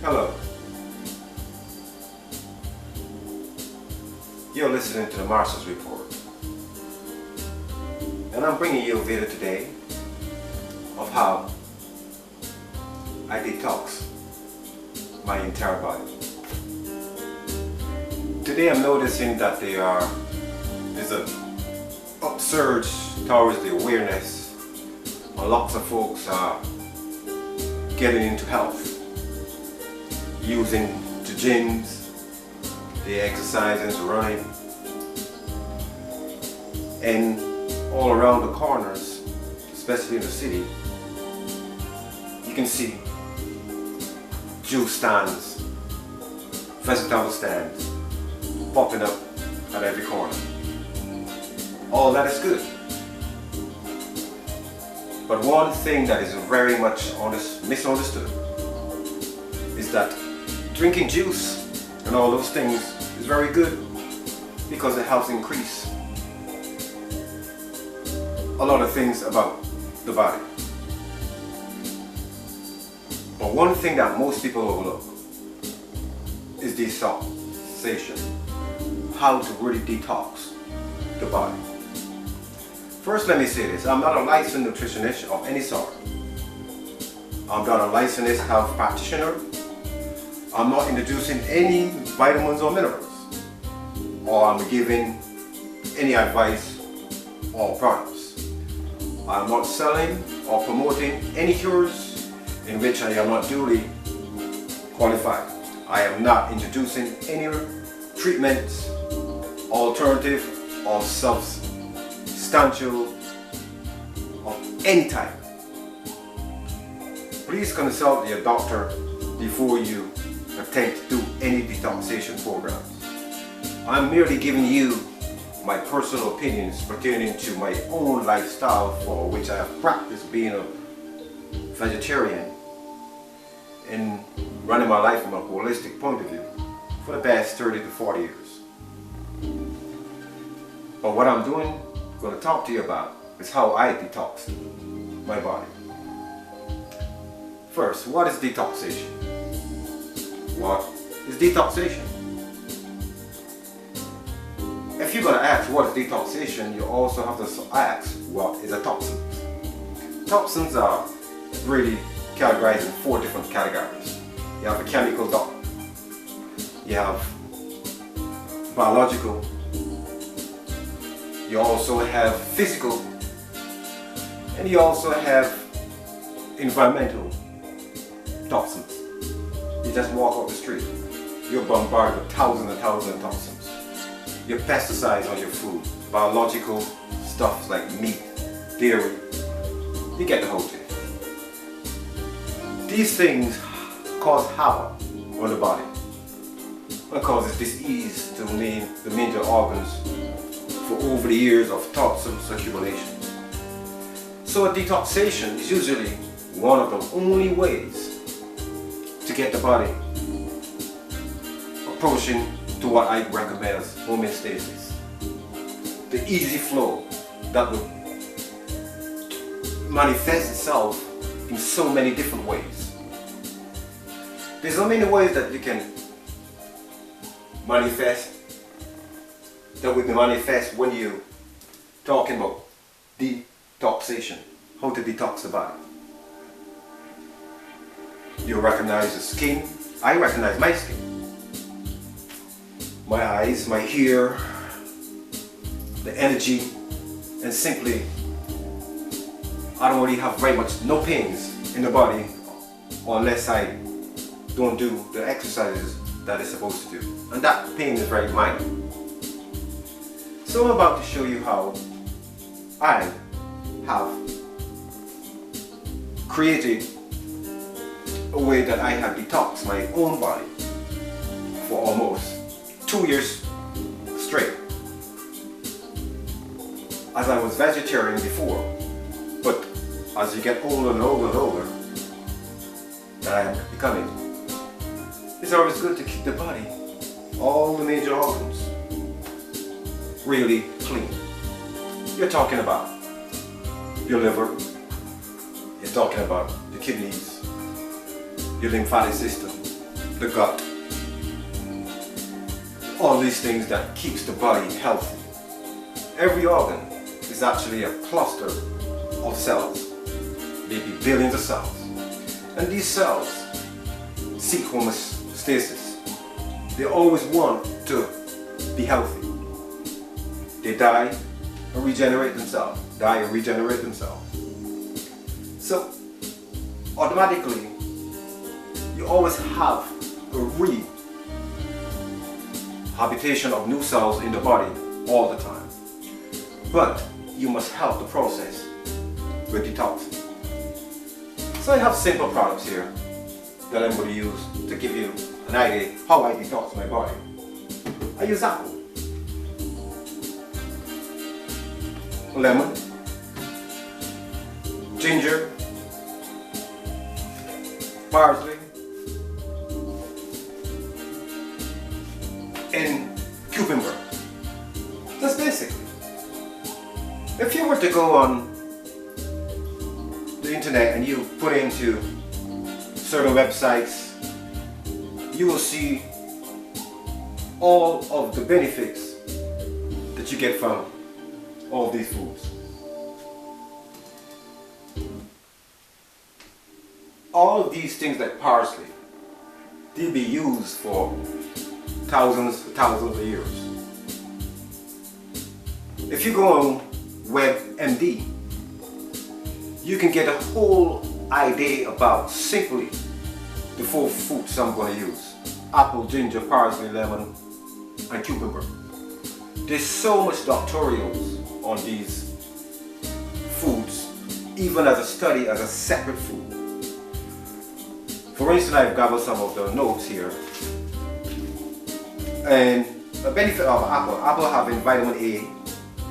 Hello. You're listening to the Master's Report. And I'm bringing you a video today of how I detox my entire body. Today I'm noticing that there's an upsurge towards the awareness, and lots of folks are getting into health, using the gyms, the exercises, running, and all around the corners, especially in the city, you can see juice stands, vegetable stands popping up at every corner. All that is good. But one thing that is very much misunderstood is that drinking juice and all those things is very good because it helps increase a lot of things about the body. But one thing that most people overlook is detoxification. How to really detox the body. First, let me say this. I'm not a licensed nutritionist of any sort. I'm not a licensed health practitioner. I'm not introducing any vitamins or minerals, or I'm giving any advice or products. I'm not selling or promoting any cures in which I am not duly qualified. I am not introducing any treatments, alternative or substantial of any type. Please consult your doctor before you attempt to do any detoxification programs. I'm merely giving you my personal opinions pertaining to my own lifestyle, for which I have practiced being a vegetarian and running my life from a holistic point of view for the past 30 to 40 years. But what I'm going to talk to you about is how I detox my body. First, what is detoxification? What is detoxification? If you're going to ask what is detoxification, you also have to ask what is a toxin. Toxins are really categorized in 4 different categories. You have a chemical toxin, you have biological, you also have physical, and you also have environmental toxins. You just walk off the street, you're bombarded with thousands and thousands of toxins. Your pesticides on your food, biological stuff like meat, dairy, you get the whole thing. These things cause havoc on the body and causes disease to the major organs for over the years of toxins accumulation. So a detoxification is usually one of the only ways to get the body approaching to what I recommend as homeostasis. The easy flow that would manifest itself in so many different ways. There's so many ways that you can manifest, that we can manifest when you're talking about detoxification, how to detox the body. You recognize the skin. I recognize my skin, my eyes, my hair, the energy, and simply I don't really have very much no pains in the body unless I don't do the exercises that it's supposed to do, and that pain is very minor. So I'm about to show you how I have created a way that I have detoxed my own body for almost 2 years straight. As I was vegetarian before, but as you get older and older and older, that I am becoming, it's always good to keep the body, all the major organs, really clean. You're talking about your liver, you're talking about your kidneys, your lymphatic system, the gut, all these things that keeps the body healthy. Every organ is actually a cluster of cells, maybe billions of cells. And these cells seek homeostasis. They always want to be healthy. They die and regenerate themselves, die and regenerate themselves. So automatically, you always have a rehabilitation of new cells in the body all the time. But you must help the process with detoxing. So I have simple products here that I'm going to use to give you an idea how I detox my body. I use apple, lemon, ginger, parsley, and cucumber. That's basically. If you were to go on the internet and you put into certain websites, you will see all of the benefits that you get from all these foods. All of these things like parsley, they'll be used for thousands of years. If you go on WebMD, you can get a whole idea about simply the 4 foods I'm going to use: apple, ginger, parsley, lemon, and cucumber. There's so much doctorals on these foods, even as a study, as a separate food. For instance, I've gathered some of the notes here. And the benefit of apple having vitamin A,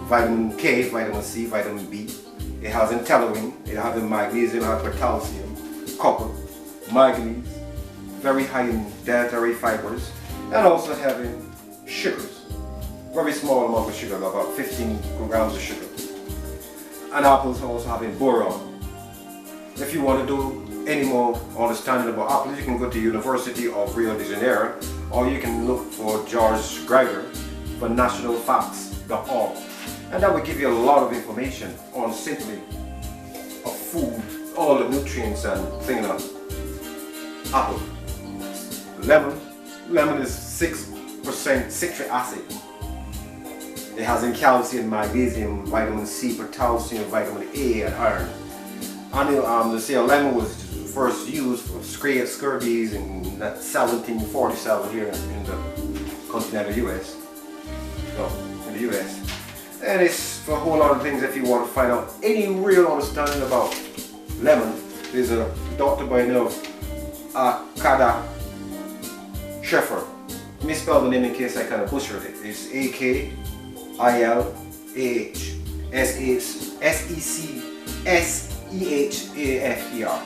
vitamin K, vitamin C, vitamin B. It has intellurin, it has magnesium, it has potassium, copper, manganese, very high in dietary fibers, and also having sugars. Very small amount of sugar, about 15 grams of sugar. And apples also having boron. If you want to do any more understanding about apples, you can go to University of Rio de Janeiro, or you can look for George Geiger for nationalfacts.org, and that will give you a lot of information on simply a food, all the nutrients and things like apple. Lemon is 6% citric acid. It has in calcium, magnesium, vitamin C, potassium, vitamin A, and iron. And they say a lemon was first used for scabies in 1747 here in the continental US. No, in the US. And it's for a whole lot of things. If you want to find out any real understanding about lemon, there's a doctor by the name of Akada Sheffer. Let me spell the name in case I kind of butchered it. It's Akilahsecsechefer.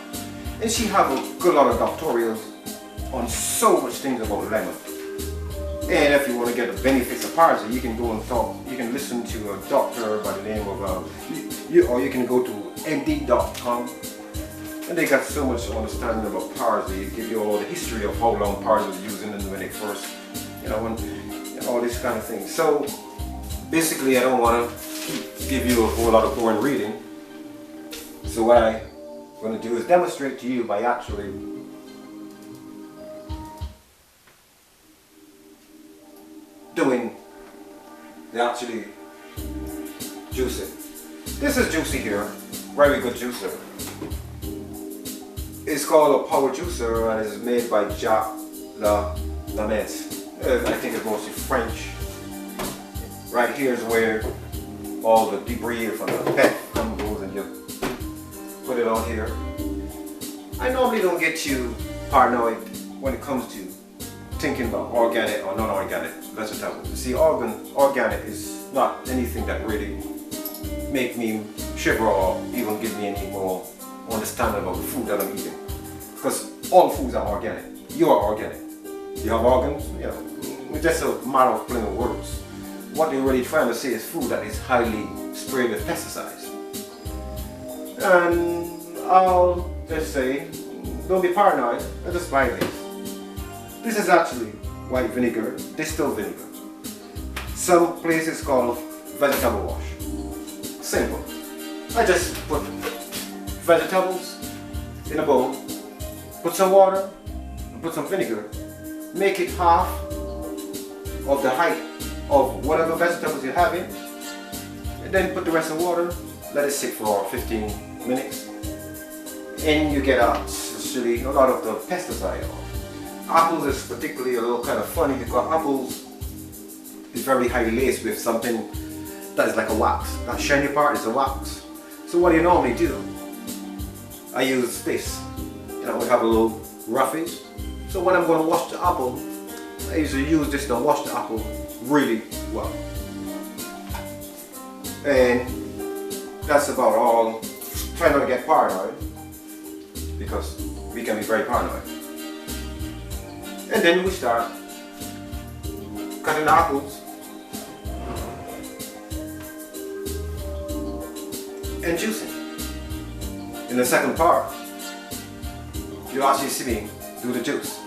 And she have a good lot of doctorals on so much things about lemon. And if you want to get the benefits of parsley, you can go and talk. You can listen to a doctor by the name of, or you can go to md.com, and they got so much understanding about parsley. It give you all the history of how long parsley was used and when it first, when all these kind of things. So basically, I don't want to give you a whole lot of boring reading. So what I'm going to do is demonstrate to you by actually doing the actually juicing. This is juicy here, very good juicer. It's called a power juicer and it's made by Jacques Lamet. I think it's mostly French. Right here is where all the debris from the pet goes, and you put it on here. I normally don't get too paranoid when it comes to thinking about organic or non-organic vegetables. You see, organic is not anything that really make me shiver or even give me any more understanding about the food that I'm eating. Because all foods are organic. You are organic. You have organs, it's just a matter of plain words. What they're really trying to say is food that is highly sprayed with pesticides. And I'll just say, don't be paranoid, just buy this. This is actually white vinegar, distilled vinegar. Some places call vegetable wash. Simple. I just put vegetables in a bowl, put some water, and put some vinegar. Make it half of the height of whatever vegetables you're having, and then put the rest in water, let it sit for 15 minutes, and you get actually a lot of the pesticide off. Apples is particularly a little kind of funny because apples is very highly laced with something that is like a wax. That shiny part is a wax. So what do you normally do? I use this. You know, we have a little roughage. So when I'm going to wash the apple, I usually use this to wash the apple really well. And that's about all. Try not to get paranoid, because we can be very paranoid. And then we start cutting the apples and juicing. In the second part, you'll actually see me do the juice.